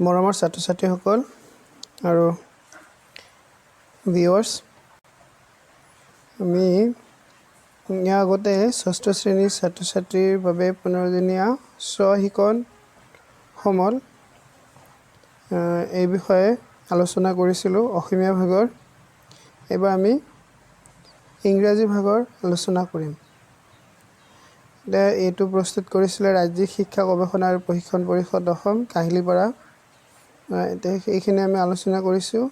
মৰমৰ ছাত্ৰ-ছাত্ৰীসকল আৰু ভিউৱাৰ্ছ, আমি ইয়াৰ আগতে ষষ্ঠ শ্ৰেণীৰ ছাত্ৰ-ছাত্ৰীৰ বাবে 15দিনীয়া স্ব-শিকন সমল এই বিষয়ে আলোচনা কৰিছিলোঁ অসমীয়া ভাগৰ। এবাৰ আমি ইংৰাজী ভাগৰ আলোচনা কৰিম। এইটো প্ৰস্তুত কৰিছিলে ৰাজ্যিক শিক্ষা গৱেষণা আৰু প্ৰশিক্ষণ পৰিষদ অসম কাহিলীপাৰা। এইখিনি আমি আলোচনা কৰিছোঁ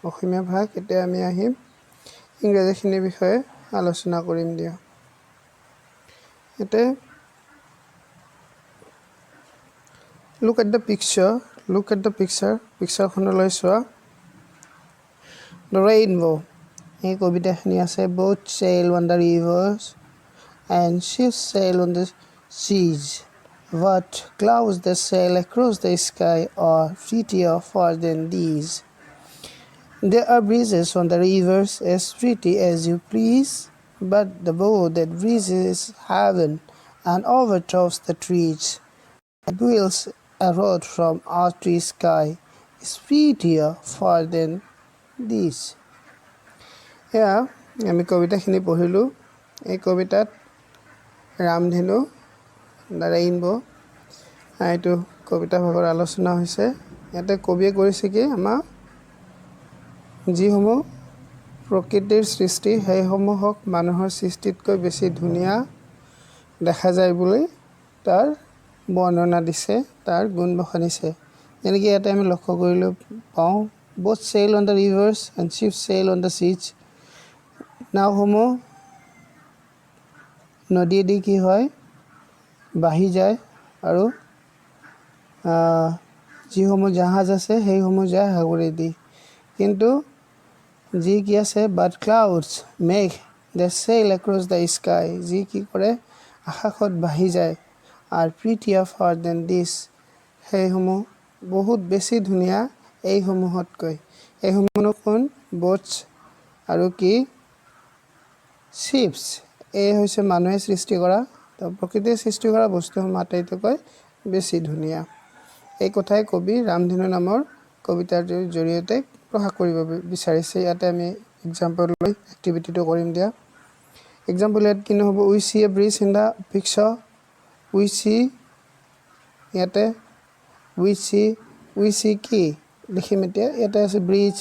অসমীয়া ভাগ। এতিয়া আমি আহিম ইংৰাজীখিনিৰ বিষয়ে আলোচনা কৰিম দিয়া। এতিয়া look at the picture পিকচাৰখনলৈ চোৱা। The rainbow, এই কবিতাখিনি আছে। Boats sail on the rivers and ships sail on the seas. What clouds that sail across the sky are prettier far than these. There are breezes on the rivers as pretty as you please, but the boat that breezes heaven and overtops the trees, that builds a road from earth to sky, is prettier far than these. আমি কবিতাখিনি পঢ়িলোঁ। এই কবিতাত ৰামধেনু the rainbow এইটো কবিতা ভাগৰ আলোচনা হৈছে। ইয়াতে কবিয়ে কৰিছে কি, আমাৰ যিসমূহ প্ৰকৃতিৰ সৃষ্টি সেইসমূহক মানুহৰ সৃষ্টিতকৈ বেছি ধুনীয়া দেখা যায় বুলি তাৰ বৰ্ণনা দিছে, তাৰ গুণ বখানিছে। যেনেকৈ ইয়াতে আমি লক্ষ্য কৰিলোঁ পাওঁ, boats sail on the rivers and ships sail on the seas. নাওসমূহ নদীয়েদি কি হয়, বাঢ়ি যায়, আৰু যিসমূহ জাহাজ আছে সেইসমূহ যায় সাগৰেদি। কিন্তু যি কি আছে, but clouds মেঘ that sail across the sky, যি কি কৰে আকাশত বাঢ়ি যায়, আৰু prettier far than this, সেইসমূহ বহুত বেছি ধুনীয়া এইসমূহতকৈ। এইসমূহ কোন, boats আৰু কি, ships। এই হৈছে মানুহে সৃষ্টি কৰা, প্ৰকৃতিয়ে সৃষ্টি কৰা বস্তুসমূহ আটাইতকৈ বেছি ধুনীয়া। এই কথাই কবি ৰামধেনু নামৰ কবিতাৰ জৰিয়তে প্ৰকাশ কৰিব বিচাৰিছে। ইয়াতে আমি এক্সাম্পল লৈ এক্টিভিটিটো কৰিম দিয়া। এক্সাম্পল ইয়াত কি নহ'ব, we see a bridge in the picture. We see, ইয়াতে উই চি কি লিখিম এতিয়া। ইয়াতে আছে ব্ৰিজ,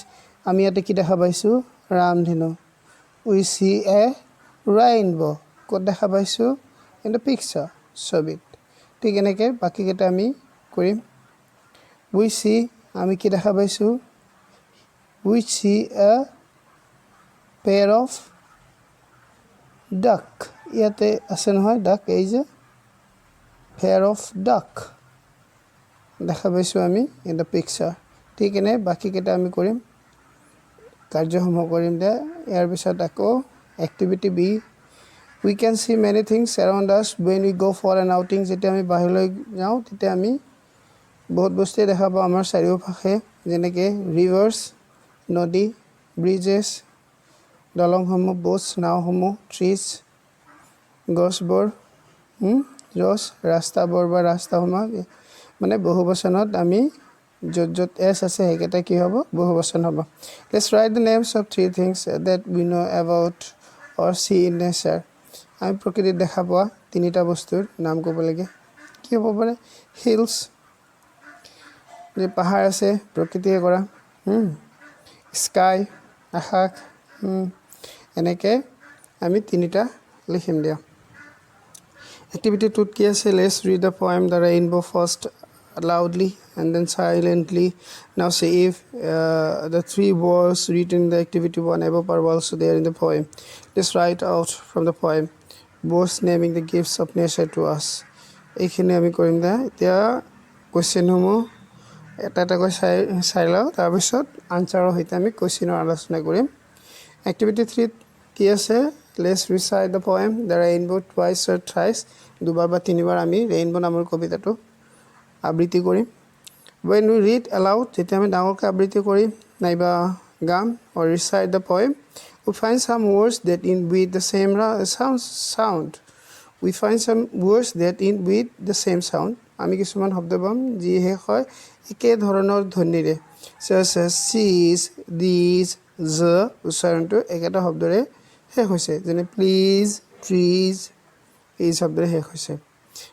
আমি ইয়াতে কি দেখা পাইছোঁ, ৰামধেনু। উই চি এ ৰেইনবো, ক'ত দেখা পাইছোঁ, ইন দ্য পিকচাৰ, ছবিত। ঠিক এনেকৈ বাকীকেইটা আমি কৰিম। উই চি, আমি কি দেখা পাইছোঁ, উই চি এ পেয়াৰ অফ ডাক। ইয়াতে আছে নহয় ডাক, এই যে পেয়াৰ অফ ডাক দেখা পাইছোঁ আমি ইন দ্য পিকচাৰ। ঠিক এনে বাকীকেইটা আমি কৰিম, কাৰ্যসমূহ কৰিম দে। ইয়াৰ পিছত আকৌ activity B, we can see many things around us when we go' for N outing. যেতিয়া আমি বাহিৰলৈ যাওঁ তেতিয়া আমি বহুত বস্তুৱে দেখা পাওঁ আমাৰ চাৰিওফাষে, যেনেকৈ ৰিভাৰ্ছ নদী, ব্ৰিজেছ দলংসমূহ, boats নাওসমূহ, ট্ৰিজ গছবোৰ, ৰাস্তাবোৰ বা ৰাস্তাসমূহ, মানে বহু বচনত আমি য'ত য'ত এছ আছে সেইকেইটা কি হ'ব, বহু বচন হ'ব। Let's right the names of 3 things that we know about or see in nature. আমি প্ৰকৃতিত দেখা পোৱা 3টা বস্তুৰ নাম ক'ব লাগে। কি হ'ব পাৰে, হিলছ, যে পাহাৰ আছে প্ৰকৃতিয়ে কৰা, স্কাই আকাশ, এনেকৈ আমি 3টা লিখিম দিয়া। Activity 2 কি আছে, let's read the poem The Rainbow first loudly and then silently. Now say if the 3 words written in the activity 1 above are also there in the poem. Let's write out from the poem, both naming the gifts of nature to us. এইখিনি আমি কৰিম দে। এতিয়া কুৱেশ্যনসমূহ এটা এটাকৈ চাই লওঁ, তাৰপিছত আনচাৰৰ সৈতে আমি কুৱেশ্যনৰ আলোচনা কৰিম। Activity 3 কি আছে, let's recite the poem The Rainbow twice or thrice. 2বাৰ বা 3বাৰ আমি ৰেইনবো নামৰ কবিতাটো আবৃত্তি কৰিম। When we read aloud, যেতিয়া আমি ডাঙৰকৈ আবৃত্তি কৰিম নাইবা গাম, or recite the poem, we find some words that end with the same sound. We find some words that end with the same sound. আমি কিছুমান শব্দ পাম যি শেষ হয় একে ধৰণৰ ধ্বনিৰে চিজ দিজ জ উচ্চাৰণটো একেটা শব্দৰে শেষ হৈছে যেনে প্লিজ ট্ৰিজ এই শব্দৰে শেষ হৈছে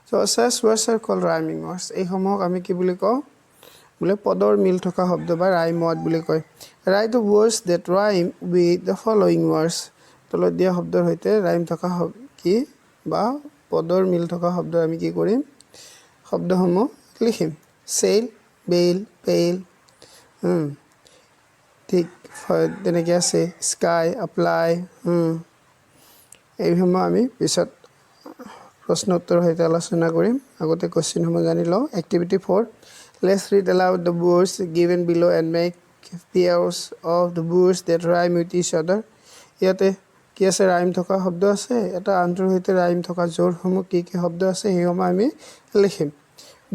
so such words are called rhyming words এই সমূহক আমি কি বুলি কওঁ বোলে পদৰ মিল থকা শব্দ বা rhyme word বুলি কয় write the words that rhyme with the following words তলত দিয়া শব্দৰ সৈতে rhyme থকা কি বা পদৰ মিল থকা শব্দ আমি কি কৰিম শব্দসমূহ লিখিম sail bail pail ঠিক তেনেকৈ আছে sky apply এইসমূহ আমি পিছত প্ৰশ্ন উত্তৰ সৈতে আলোচনা কৰিম আগতে কোৱেশ্চনসমূহ জানি লওঁ activity 4 let's read aloud the words given below and make pairs of the words that rhyme with each other ইয়াতে কি আছে rhyme থকা শব্দ আছে এটা আনটোৰ সৈতে rhyme থকা জোৰসমূহ কি কি শব্দ আছে সেইসমূহ আমি লিখিম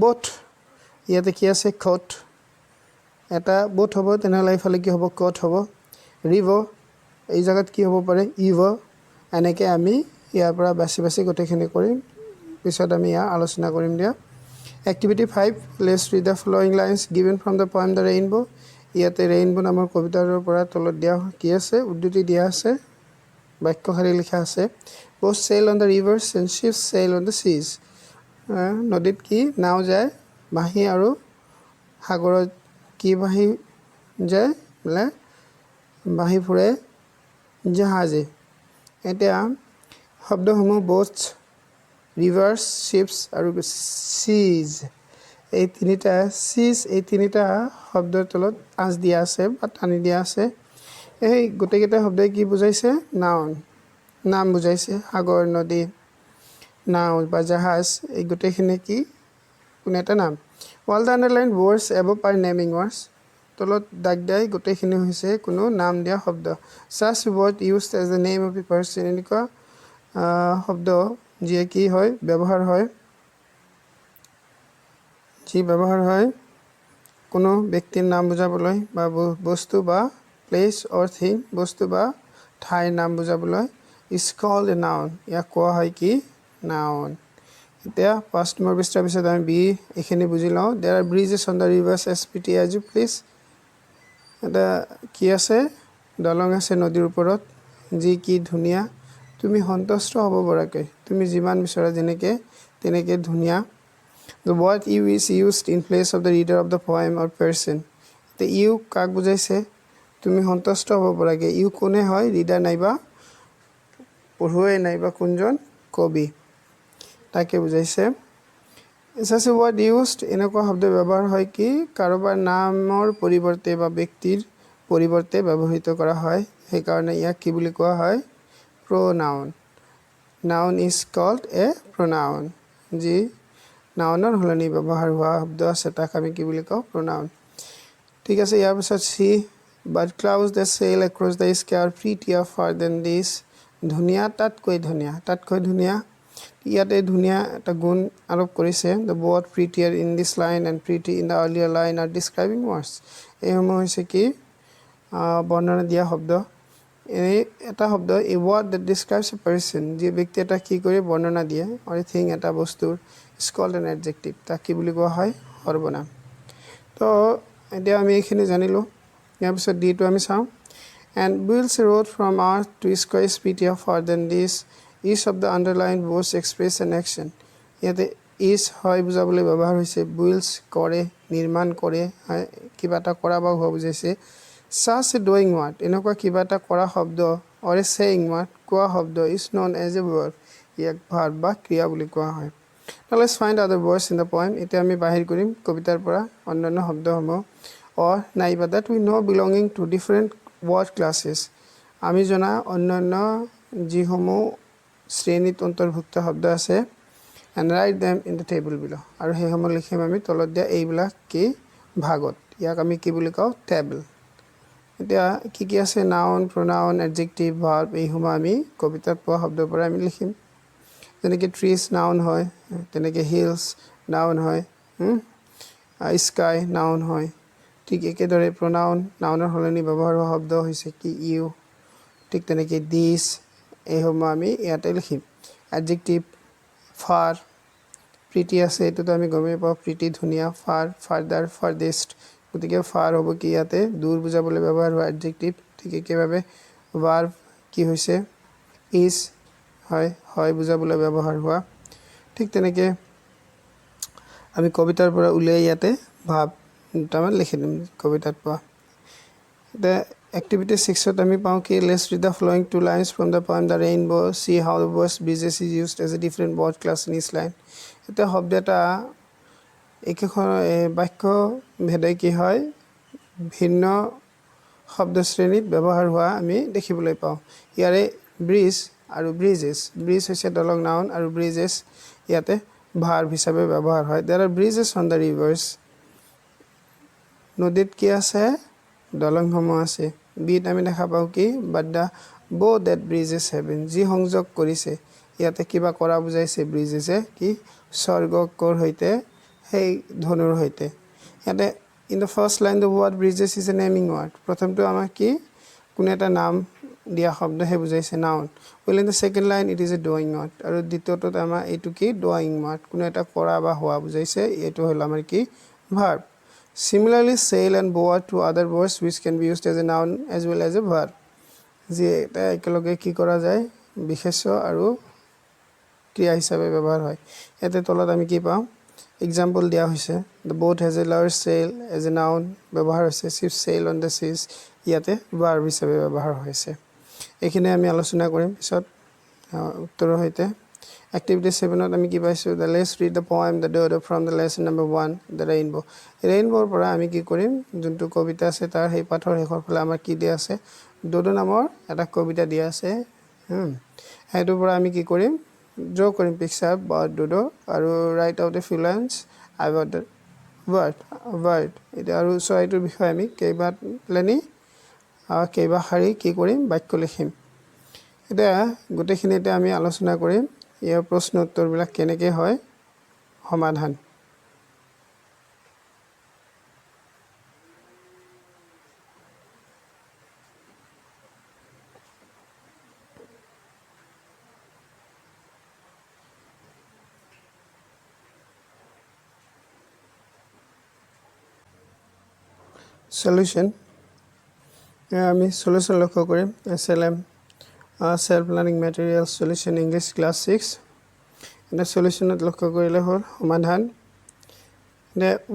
boat ইয়াতে কি আছে coat এটা boat হ'ব তেনেহ'লে ইফালে কি হ'ব coat হ'ব river এই জায়গাত কি হ'ব পাৰে river এনেকৈ আমি ইয়াৰ পৰা বাছি বাছি গোটেইখিনি কৰিম পিছত আমি ইয়াৰ আলোচনা কৰিম দিয়া activity 5 let's read the following lines given from the poem the rainbow ইয়াতে rainbow নামৰ কবিতাৰ পৰা তলত দিয়া কি আছে উদ্ধৃতি দিয়া আছে বাক্যশাৰী লিখা আছে boats sail on the rivers and ships sail on the seas নদীত কি নাও যায় বাহি আৰু সাগৰত কি বাহি যায় বোলে বাহি ফুৰে জাহাজে এতিয়া শব্দসমূহ boats rivers ships আৰু seas এই তিনিটা seas এই তিনিটা শব্দৰ তলত আঁচ দিয়া আছে বা টানি দিয়া আছে এই গোটেইকেইটা শব্দই কি বুজাইছে নাউন নাম বুজাইছে সাগৰ নদী নাও বা জাহাজ এই গোটেইখিনি কি কোনো এটা নাম all the underlined words above are naming words তলত দাগ দিয়া গোটেইখিনি হৈছে কোনো নাম দিয়া শব্দ such word used as the name of a person এনেকুৱা শব্দ যিয়ে কি হয় ব্যৱহাৰ হয় যি ব্যৱহাৰ হয় কোনো ব্যক্তিৰ নাম বুজাবলৈ বা বস্তু বা প্লেস অৰ থিং বস্তু বা ঠাইৰ নাম বুজাবলৈ is called a noun ইয়াক কোৱা হয় কি noun এতিয়া 5 নম্বৰ পৃষ্ঠাৰ পিছত আমি বি এইখিনি বুজি লওঁ there are bridges on the rivers as pretty as you please এটা কি আছে দলং আছে নদীৰ ওপৰত যি কি ধুনীয়া তুমি সন্তুষ্ট হ'ব পৰাকৈ তুমি যিমান বিচৰা যেনেকৈ তেনেকৈ ধুনীয়া the word you is used in place of the reader of the poem or person the you কাক বুজাইছে তুমি সন্তুষ্ট হ'ব পৰাকৈ you কোনে হয় ৰিডাৰ নাইবা পঢ়ুৱৈ নাইবা কোনজন কবি তাকে বুজাইছে such a word used এনেকুৱা শব্দ ব্যৱহাৰ হয় কি কাৰোবাৰ নামৰ পৰিৱৰ্তে বা ব্যক্তিৰ পৰিৱৰ্তে ব্যৱহৃত কৰা হয় সেইকাৰণে ইয়াক কি বুলি কোৱা হয় pronoun noun is called a pronoun যি নাউনৰ সলনি ব্যৱহাৰ হোৱা শব্দ আছে তাক আমি কি বুলি কওঁ pronoun ঠিক আছে ইয়াৰ পিছত সি but clouds that sail across the sky are prettier far than this ধুনীয়া তাতকৈ ধুনীয়া ইয়াতে ধুনীয়া এটা গুণ আৰোপ কৰিছে the word prettier in this line and pretty in the earlier line are describing words এইসমূহ হৈছে কি বৰ্ণনা দিয়া শব্দ এই এটা শব্দ a word that describes a person যে ব্যক্তি এটা কি কৰি বৰ্ণনা দিয়ে or a thing এটা বস্তুৰ is called an adjective তাক কি বুলি কোৱা হয় সৰ্বনাম তো এতিয়া আমি এইখিনি জানিলোঁ ইয়াৰ পিছত ডিটো আমি চাওঁ and builds a road from earth to sky is prettier far than this each of the underlined words express an action ইয়াতে is হয় বুজাবলৈ ব্যৱহাৰ হৈছে builds কৰে নিৰ্মাণ কৰে কিবা এটা কৰা বা হোৱা বুজাইছে such a doing word এনেকুৱা কিবা এটা কৰা শব্দ or a saying word কোৱা শব্দ is known as a verb ইয়াক ভাৰ্ব বা ক্ৰিয়া বুলি কোৱা হয় now let's find other words in the poem এতিয়া আমি বাহিৰ কৰিম কবিতাৰ পৰা অন্যান্য শব্দসমূহ or নাইবা that we know belonging to different word classes আমি জনা অন্যান্য যিসমূহ শ্ৰেণীত অন্তৰ্ভুক্ত শব্দ আছে and write them in the table below আৰু সেইসমূহ লিখিম আমি তলত দিয়া এইবিলাক কি ভাগত ইয়াক আমি কি বুলি কওঁ টেবল এতিয়া কি আছে noun pronoun adjective verb এইসমূহ আমি কবিতাত পোৱা শব্দৰ পৰা আমি লিখিম যেনেকৈ trees noun হয় তেনেকৈ hills noun হয় sky noun হয় ঠিক একেদৰে pronoun নাউনৰ সলনি ব্যৱহাৰ হোৱা শব্দ হৈছে কি you ঠিক তেনেকৈ this এইসমূহ আমি ইয়াতে লিখিম adjective far প্ৰিটি আছে এইটোতো আমি গমেই পাওঁ প্ৰিটি ধুনীয়া ফাৰ ফাৰ্দাৰ ফাৰ্দেষ্ট গতিকে ফাৰ হ'ব কি ইয়াতে দূৰ বুজাবলৈ ব্যৱহাৰ হোৱা এডজেক্টিভ ঠিক একেভাৱে ভাৰ্ব কি হৈছে ইজ হয় বুজাবলৈ ব্যৱহাৰ হোৱা ঠিক তেনেকৈ আমি কবিতাৰ পৰা উলিয়াই ইয়াতে ভাব দুটামান লিখি দিম কবিতাত পোৱা এতিয়া এক্টিভিটি 6ত আমি পাওঁ কি let's read the following two lines from the poem the rainbow see how the words bridges is used as a different word class in each line এতিয়া শব্দ এটা একেখন বাক্য ভেদে কি হয় ভিন্ন শব্দ শ্ৰেণীত ব্যৱহাৰ হোৱা আমি দেখিবলৈ পাওঁ ইয়াৰে ব্ৰিজ আৰু ব্ৰিজেছ ব্ৰিজ হৈছে দলং নাউন আৰু ব্ৰিজেছ ইয়াতে ভাৰ্ব হিচাপে ব্যৱহাৰ হয় there are bridges on the rivers নদীত কি আছে দলংসমূহ আছে বিত আমি দেখা পাওঁ কি বাট দ্য বো ডেট ব্ৰিজেছ হেভেন যি সংযোগ কৰিছে ইয়াতে কিবা কৰা বুজাইছে ব্ৰিজেছে কি স্বৰ্গকৰ সৈতে সেই ধনুৰ সৈতে ইয়াতে in the first line the word bridges is a naming word প্ৰথমটো আমাক কি কোনো এটা নাম দিয়া শব্দহে বুজাইছে noun well in the second line it is a ডুৱিং ৱৰ্ড আৰু দ্বিতীয়টোত আমাৰ এইটো কি ডুৱিং ৱৰ্ড কোনো এটা কৰা বা হোৱা বুজাইছে এইটো হ'ল আমাৰ কি verb Similarly, sail and board to other words which can be used as a noun as well as a verb. যে এটা একেলগে কি কৰা যায় বিশেষ্য আৰু ক্ৰিয়া হিচাপে ব্যৱহাৰ হয় ইয়াতে তলত আমি কি পাওঁ এক্সাম্পল দিয়া হৈছে the boat has a large sail as a noun ব্যৱহাৰ হৈছে ships sail on the seas ইয়াতে verb হিচাপে ব্যৱহাৰ হৈছে এইখিনি আমি আলোচনা কৰিম পিছত উত্তৰৰ সৈতে Activity 7ত আমি কি পাইছো the let's read the poem the dodo from the lesson number 1 the rainbow rainbow পৰা আমি কি কৰিম যোনটো কবিতা আছে তাৰ সেই পাঠৰ শেষৰ ফালে আমাৰ কি দিয়া আছে dodo নামৰ এটা কবিতা দিয়া আছে হেইটো পৰা আমি কি কৰিম draw কৰিম picture about dodo আৰু write out a few lines about the word এটা আৰু চৰাইটোৰ বিষয়ে আমি কেইবা লাইনি কেইবা শাৰী কি কৰিম বাক্য লিখিম এটা গোটেইখিনিতে আমি আলোচনা কৰিম ইয়াৰ প্ৰশ্ন উত্তৰবিলাক কেনেকৈ হয় সমাধান সলিউশন আমি সলিউশন লক্ষ্য কৰিম SLM self-learning materials solution English class 6 and the solution at লক্ষ্য কৰিলে হ'ল সমাধান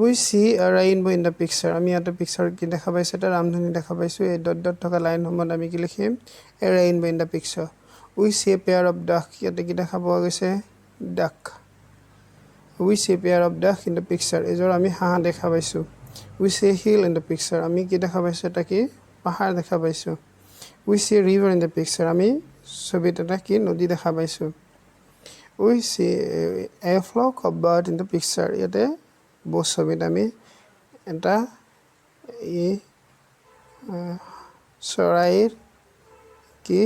we see a rainbow in the picture আমি এটা পিকচাৰ কি দেখা পাইছো এটা ৰামধনী দেখা পাইছো এই ডট ডট থকা লাইন সমূহ আমি কি লিখিম a rainbow in the picture we see a pair of duck ইয়াতে কি দেখা পোৱা গৈছে duck we see a pair of duck in the picture এজৰ আমি হাঁহ দেখা পাইছো we see a hill in the picture আমি কি দেখা পাইছো এটা কি পাহাৰ দেখা পাইছো we see a river in the picture আমি ছবিত এটা কি নদী দেখা পাইছো we see a flock of birds in the picture ইয়াতে বস ছবিত আমি এটা চৰাইৰ কি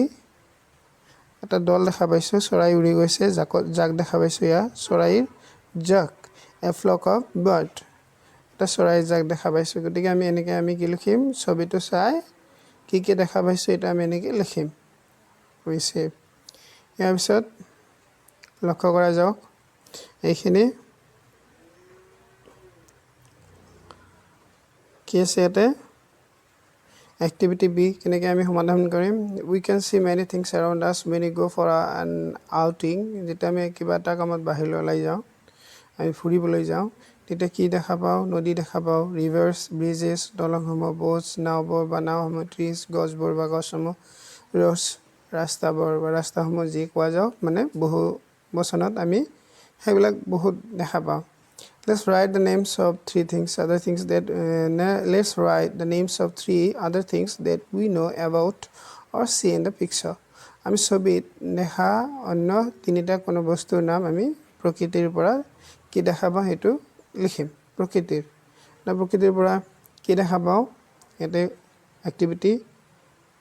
এটা দল দেখা পাইছো চৰাই উৰি গৈছে জাক দেখা পাইছো ইয়া চৰাইৰ জাক a flock of birds এটা চৰাই জাক দেখা পাইছো গতিকে আমি এনেকৈ আমি কি লিখিম ছবিটো চাই কি কি দেখা পাইছো এটা আমি এনেকৈ লিখিম হৈছে ইয়াৰ পিছত লক্ষ্য কৰা যাওক এইখিনি কি আছে ইয়াতে activity B কেনেকৈ আমি সমাধান কৰিম we can see many things around us when we go for an outing যেতিয়া আমি কিবা এটা কামত বাহিৰলৈ ওলাই যাওঁ আমি ফুৰিবলৈ যাওঁ তেতিয়া কি দেখা পাওঁ নদী দেখা পাওঁ ৰিভাৰ্ছ ব্ৰিজেছ দলংসমূহ boats নাওবোৰ বা নাওসমূহ ট্ৰিজ গছবোৰ বা গছসমূহ roads ৰাস্তাবোৰ বা ৰাস্তাসমূহ যি কোৱা যাওক মানে বহু বচনত আমি সেইবিলাক বহুত দেখা পাওঁ let's write the names of three things other things that let's write the names of three other things that we know about or see in the picture আমি ছবিত দেখা অন্য তিনিটা কোনো বস্তুৰ নাম আমি প্ৰকৃতিৰ পৰা কি দেখা পাওঁ হেতু লিখিম প্ৰকৃতিৰ না প্ৰকৃতিৰ পৰা কি দেখা পাওঁ এতে এক্টিভিটি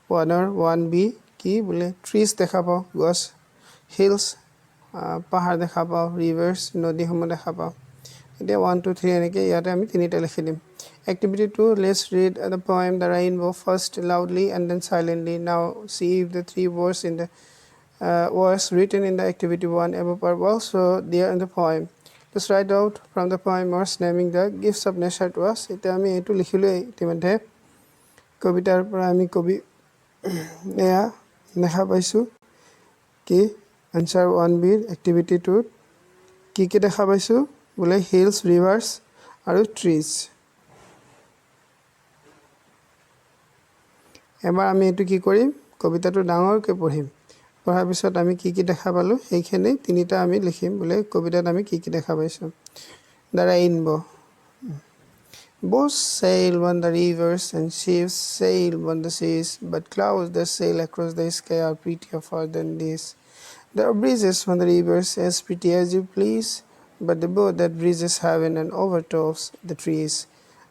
1B কি বলে ট্ৰিজ দেখা পাওঁ গছ হিলছ পাহাৰ দেখা পাওঁ ৰিভাৰ্ছ নদীসমূহ দেখা পাওঁ এতিয়া 1 2 3 এনেকৈ ইয়াতে আমি তিনিটা লিখি দিম activity 2 let's read the poem the rainbow first loudly and then silently now see if the three words in the words written in the activity 1 above are also there in the poem Let's write out from the poem Morse naming the gifts of nature to us. এতিয়া আমি এইটো লিখিলোঁ ইতিমধ্যে কবিতাৰ পৰা আমি কবি এয়া দেখা পাইছোঁ কি আনচাৰ 1বিৰ এক্টিভিটি 2 কি দেখা পাইছোঁ বোলে হিলছ ৰিভাৰ্ছ আৰু ট্ৰিজ এবাৰ আমি এইটো কি কৰিম কবিতাটো ডাঙৰকৈ পঢ়িম পঢ়াৰ পিছত আমি কি দেখা পালোঁ সেইখিনি তিনিটা আমি লিখিম বোলে কবিতাত আমি কি দেখা পাইছোঁ The rainbow Boats sail on the rivers and ships sail on the seas, but clouds that sail across the sky are prettier far than this. There are breezes on the rivers as pretty as you please, but the boat that breezes heaven and overtops the trees,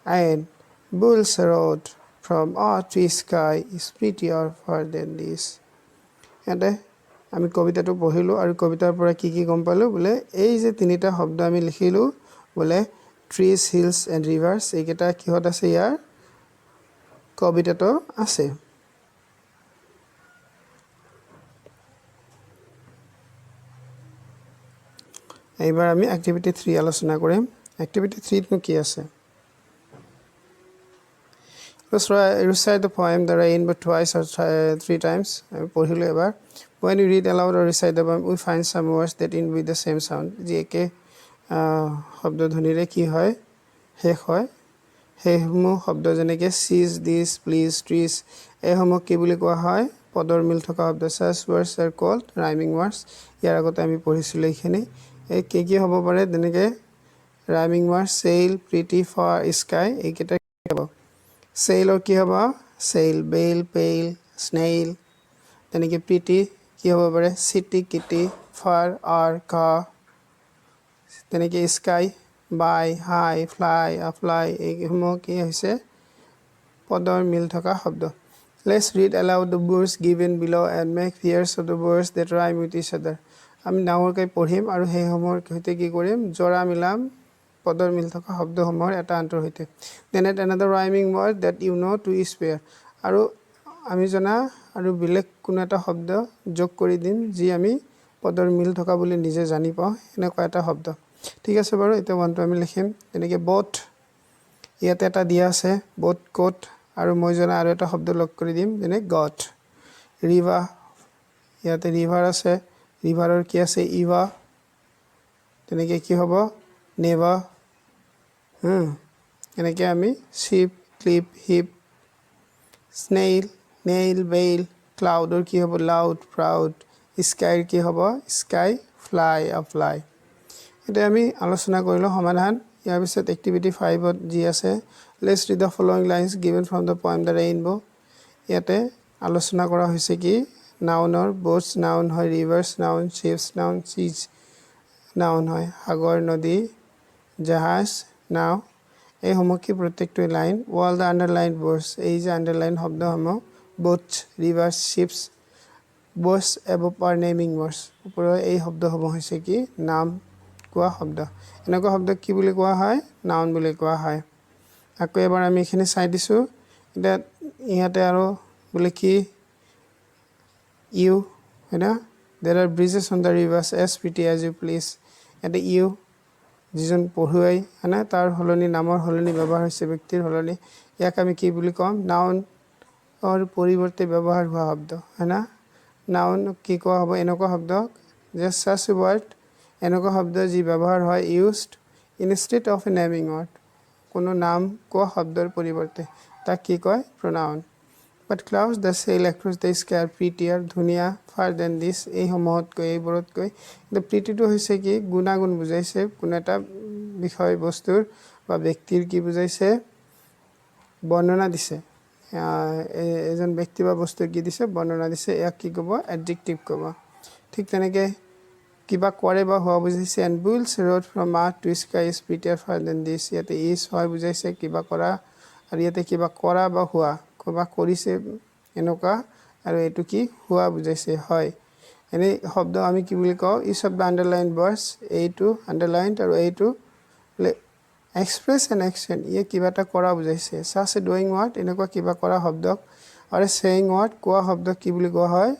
and bulls a road from earth to sky is prettier far than this. ইয়াতে আমি কবিতাটো পঢ়িলোঁ আৰু কবিতাৰ পৰা কি গম পালোঁ বোলে এই যে তিনিটা শব্দ আমি লিখিলোঁ বোলে ট্ৰিজ হিলছ এণ্ড ৰিভাৰ্ছ এইকেইটা কিহত আছে ইয়াৰ কবিতাটো আছে এইবাৰ আমি এক্টিভিটি 3 আলোচনা কৰিম এক্টিভিটি 3 নো কি আছে Let's recite the poem The Rainbow twice or 3 times. পঢ়িলোঁ এবাৰ When you read aloud or recite the poem, we find some words that end with the same sound. যি একে শব্দ ধ্বনিৰে কি হয় শেষ হয় সেইসমূহ শব্দ যেনেকৈ চিজ দিছ প্লিজ ট্ৰিজ এইসমূহ কি বুলি কোৱা হয় পদৰ মিল থকা শব্দ such words are called rhyming words. ইয়াৰ আগতে আমি পঢ়িছিলোঁ এইখিনি এই কি হ'ব পাৰে যেনেকৈ rhyming words sail pretty far sky এইকেইটা কি হ'ব sailor কি হ'ব sail bail pale snail তেনেকৈ pretty কি হ'ব পাৰে city kitty far or car তেনেকৈ sky by high fly fly এইসমূহ কি হৈছে পদৰ মিল থকা শব্দ Let's read aloud the words given below and make pairs of the words that rhyme with each other. আমি ডাঙৰকৈ পঢ়িম আৰু সেইসমূহৰ সৈতে কি কৰিম জৰা মিলাম পদৰ মিল থকা শব্দসমূহৰ এটা আন্তৰ সৈতে Then add another rhyming word that you know to each pair. আৰু আমি জনা আৰু বেলেগ কোনো এটা শব্দ যোগ কৰি দিম যি আমি পদৰ মিল থকা বুলি নিজে জানি পাওঁ এনেকুৱা এটা শব্দ ঠিক আছে বাৰু এতিয়া ওৱানটো আমি লিখিম যেনেকৈ boat ইয়াতে এটা দিয়া আছে boat coat আৰু মই জনা আৰু এটা শব্দ লগ কৰি দিম যেনে got river ইয়াতে river আছে riverৰ কি আছে ইভা তেনেকৈ কি হ'ব never এনেকৈ আমি ship clip hip snail nail bail cloudৰ কি হ'ব loud proud sky কি হ'ব sky fly fly এতিয়া আমি আলোচনা কৰিলোঁ সমাধান ইয়াৰ পিছত এক্টিভিটি 5ত যি আছে Let's read the following lines given from the poem The Rainbow. ইয়াতে আলোচনা কৰা হৈছে কি নাউনৰ boats নাউন হয় rivers noun ships noun seas noun হয় সাগৰ নদী জাহাজ নাও এইসমূহ কি প্ৰত্যেকটো line all the underlined words এই যে underline শব্দসমূহ boats rivers ships boats above are naming words ওপৰৰ এই শব্দসমূহ হৈছে কি নাম কোৱা শব্দ এনেকুৱা শব্দ কি বুলি কোৱা হয় নাউন বুলি কোৱা হয় আকৌ এবাৰ আমি এখানে চাই দিছোঁ এটা ইয়াতে আৰু বলে কি you Hena there are breezes on the rivers as pretty as you please এটা you যিজন পঢ়ুৱাই হেনা তাৰ হলনি নামৰ হলনি ব্যৱহাৰ হৈছে ব্যক্তিৰ হলনি ইয়াক আমি কি বুলি কম নাউন অৰ পৰিৱৰ্তে ব্যৱহাৰ হোৱা শব্দ হেনা নাউন কি কোৱা হ'ব এনেকুৱা শব্দ just such a word এনেকুৱা শব্দ যি ব্যৱহাৰ হয় used instead of a naming word কোনো নাম কোৱা শব্দৰ পৰিৱৰ্তে তাক কি কয় pronoun but clouds that sail across the sky are prettier ধুনিয়া far than this এই সমূহতকৈ এইবোৰতকৈ the pretty টো হৈছে কি গুণাগুণ বুজাইছে কোনো এটা বিষয় বস্তুৰ বা ব্যক্তিৰ কি বুজাইছে বৰ্ণনা দিছে এজন ব্যক্তি বা বস্তুৰ কি দিছে বৰ্ণনা দিছে ইয়াক কি ক'ব adjective ক'ব ঠিক তেনেকৈ কিবা কৰে বা হোৱা বুজাইছে and bulls rode from earth to sky is prettier far than this ইয়াতে is হয় বুজাইছে কিবা কৰা আৰু ইয়াতে কিবা কৰা বা হোৱা কিবা কৰিছে এনেকুৱা আৰু এটো কি হোৱা বুজাইছে হয় এনে শব্দ আমি কি বুলি কওঁ ই শব্দ আন্ডাৰলাইন words এইটো আন্ডাৰলাইনড আৰু এইটো express an action ইয়ে কিবা এটা কৰা বুজাইছে such a doing what এনেকুৱা কিবা কৰা শব্দক আৰু saying what কোৱা শব্দ কি বুলি কোৱা হয়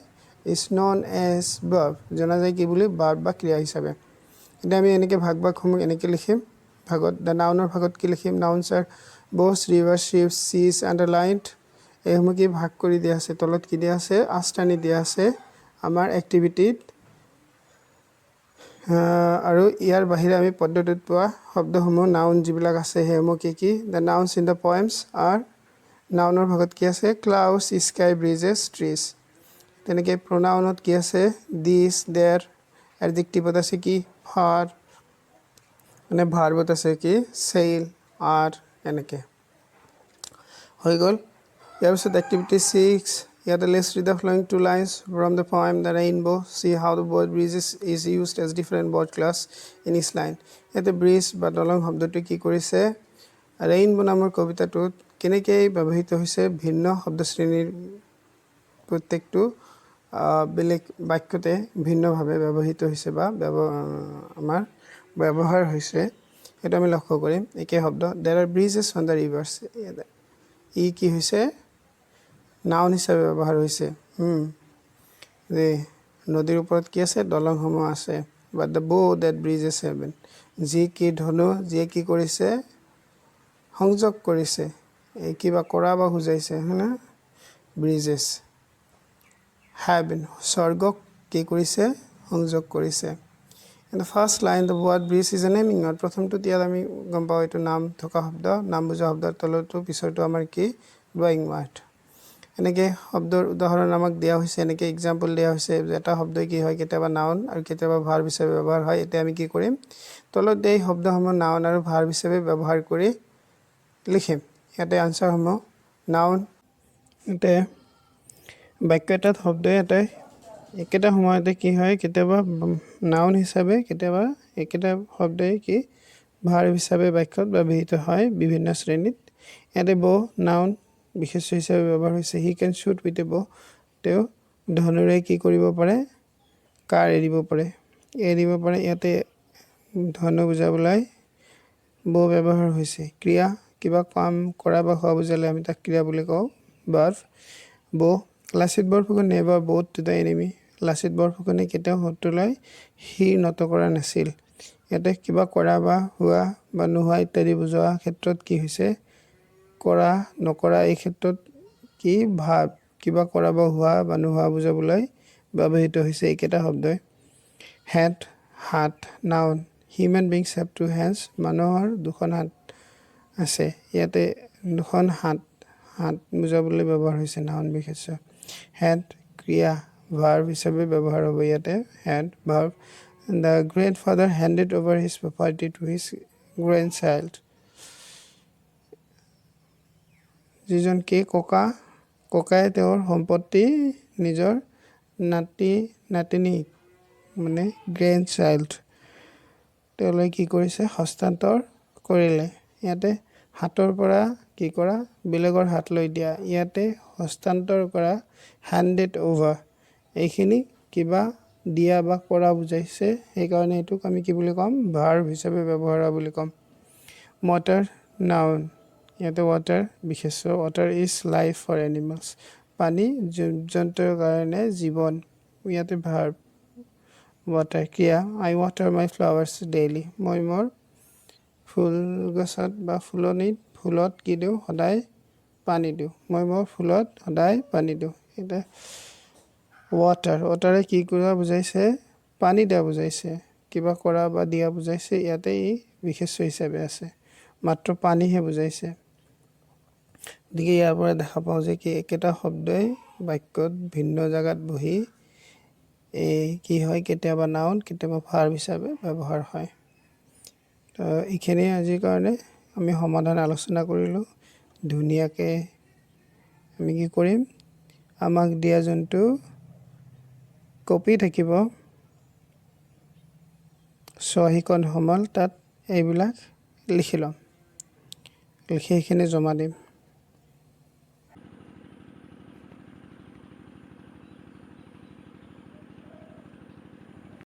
is known as verb জনা যায় কি বুলি verb বা ক্ৰিয়া হিচাপে এতিয়া আমি এনেকৈ ভাগ সমূহ এনেকৈ লিখিম ভাগত নাউনৰ ভাগত কি লিখিম নাউনছ আৰ ব'ছ ৰিভাৰ শ্বিপছ চিজ আণ্ডাৰলাইনড এইসমূহ কি ভাগ কৰি দিয়া আছে তলত কি দিয়া আছে আষ্টানি দিয়া আছে আমাৰ এক্টিভিটিত আৰু ইয়াৰ বাহিৰে আমি পদ্ধতিত পোৱা শব্দসমূহ নাউন যিবিলাক আছে সেইসমূহ কি the nouns in the poems are নাউনৰ ভাগত কি আছে ক্লাউডছ স্কাই ব্ৰিজেছ ট্ৰিজ তেনেকৈ প্ৰনাউনত কি আছে দিছ দেৰ এডজেক্টিভত আছে কি ফাৰ মানে ভাৰ্বত আছে কি চেইল আৰ এনেকৈ হৈ গ'ল ইয়াৰ পিছত এক্টিভিটি 6 ইয়াতে let's read the following two lines from the poem the rainbow see how the word bridges is used as different word class in each line ইয়াতে ব্ৰিজ বা দলং শব্দটো কি কৰিছে ৰেইনবো নামৰ কবিতাটোত কেনেকৈ ব্যৱহৃত হৈছে ভিন্ন শব্দ শ্ৰেণীৰ প্ৰত্যেকটো বেলেগ বাক্যতে ভিন্নভাৱে ব্যৱহৃত হৈছে বা আমাৰ ব্যৱহাৰ হৈছে এটা আমি লক্ষ্য কৰিম একে শব্দ there are bridges on the rivers ই কি হৈছে নাউন হিচাপে ব্যৱহাৰ হৈছে যে নদীৰ ওপৰত কি আছে দলংসমূহ আছে বাট দ্য বো ডেট ব্ৰিজেছ হেভেন যি কি ধনু যিয়ে কি কৰিছে সংযোগ কৰিছে এই কিবা কৰা বা বুজাইছে হয়নে ব্ৰিজেছ হেভেন স্বৰ্গক কি কৰিছে সংযোগ কৰিছে in the first line the word breeze is a naming word প্ৰথমটো ইয়াত আমি গম পাওঁ এইটো নাম থকা শব্দ নাম বুজা শব্দৰ তলতো পিছৰটো আমাৰ কি ড্ৰয়িং ৱাৰ্ড এনেকৈ শব্দৰ উদাহৰণ আমাক দিয়া হৈছে এনেকৈ এক্সাম্পল দিয়া হৈছে এটা শব্দ কি হয় কেতিয়াবা নাউন আৰু কেতিয়াবা ভাৰ্ব হিচাপে ব্যৱহাৰ হয় এতিয়া আমি কি কৰিম তলত এই শব্দসমূহ নাউন আৰু ভাৰ্ব হিচাপে ব্যৱহাৰ কৰি লিখিম ইয়াতে আনসাৰসমূহ নাউন এতে বাক্য এটাত শব্দ এটাই একেটা সময়তে কি হয় কেতিয়াবা নাউন হিচাপে কেতিয়াবা একেটা শব্দই কি ভাৰ্ব হিচাপে বাক্যত ব্যৱহৃত হয় বিভিন্ন শ্ৰেণীত ইয়াতে বো নাউন বিশেষ্য হিচাপে ব্যৱহাৰ হৈছে হি কেন শ্বুট উইথ এ বো তেওঁ ধনুৰে কি কৰিব পাৰে কাৰ এৰিব পাৰে ইয়াতে ধনু বুজাবলৈ বো ব্যৱহাৰ হৈছে ক্ৰিয়া কিবা কাম কৰা বা হোৱা বুজালে আমি তাক ক্ৰিয়া বুলি কওঁ ভাৰ্ব বো লাচিত বৰফুকনে never bowed to the enemy Lachit বৰফুকনে কেতিয়াও শত্ৰুলৈ শিৰ নত কৰা নাছিল ইয়াতে কিবা কৰা বা হোৱা বা নোহোৱা ইত্যাদি বুজোৱা ক্ষেত্ৰত কি হৈছে কৰা নকৰা এই ক্ষেত্ৰত কি ভাব কিবা কৰা বা হোৱা বা নোহোৱা বুজাবলৈ ব্যৱহৃত হৈছে এইকেইটা শব্দই হেড হাত noun human beings have to hands মানুহৰ দুখন হাত আছে ইয়াতে দুখন হাত বুজাবলৈ ব্যৱহাৰ হৈছে নাউন বিশেষ্য হেড ক্ৰিয়া ভাৰ্ব হিচাপে ব্যৱহাৰ হ'ব ইয়াতে head verb the great father handed over his property to his grand child যিজন কি ককাই তেওঁৰ সম্পত্তি নিজৰ নাতিনী মানে গ্ৰেণ্ড চাইল্ড তেওঁলৈ কি কৰিছে হস্তান্তৰ কৰিলে ইয়াতে হাতৰ পৰা কি কৰা বেলেগৰ হাত লৈ দিয়া ইয়াতে হস্তান্তৰ কৰা হেণ্ডেড অভাৰ এইখিনি কিবা দিয়া বা কৰা বুজাইছে সেইকাৰণে এইটোক আমি কি বুলি ক'ম ভাৰ্ব হিচাপে ব্যৱহাৰ হোৱা বুলি ক'ম ৱাটাৰ নাউন ইয়াতে ৱাটাৰ বিশেষ্য water is life for animals পানী জীৱ জন্তুৰ কাৰণে জীৱন ইয়াতে ভাৰ্ব ৱাটাৰ ক্ৰিয়া I water my flowers daily মই মোৰ ফুল গছত বা ফুলত কি দিওঁ সদায় পানী দিওঁ মই মোৰ ফুলত সদায় পানী দিওঁ এতিয়া ৱাটাৰে কি কৰা বুজাইছে পানী দিয়া বুজাইছে কিবা কৰা বা দিয়া বুজাইছে ইয়াতে ই বিশেষ্য হিচাপে আছে মাত্ৰ পানীহে বুজাইছে গতিকে ইয়াৰ পৰা দেখা পাওঁ যে কি একেটা শব্দই বাক্যত ভিন্ন জেগাত বহি কি হয় কেতিয়াবা নাউন কেতিয়াবা ভাৰ্ব হিচাপে ব্যৱহাৰ হয় তো এইখিনি আজিৰ কাৰণে আমি সমাধান আলোচনা কৰিলোঁ ধুনীয়াকৈ আমি কি কৰিম আমাক দিয়া যোনটো কপি থাকিব চহীখন সমল তাত এইবিলাক লিখি ল'ম লিখি এইখিনি জমা দিম